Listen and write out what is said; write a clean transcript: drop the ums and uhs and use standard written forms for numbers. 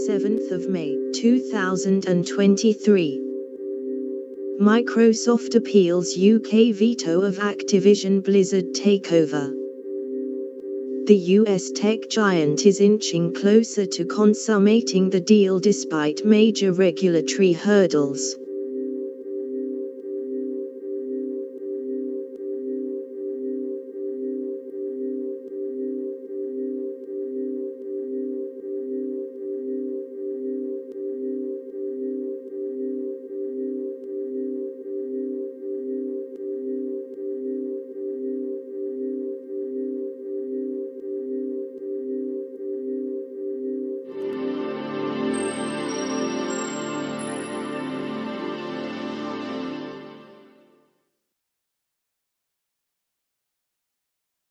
7th of May, 2023. Microsoft appeals UK veto of Activision Blizzard takeover. The US tech giant is inching closer to consummating the deal despite major regulatory hurdles.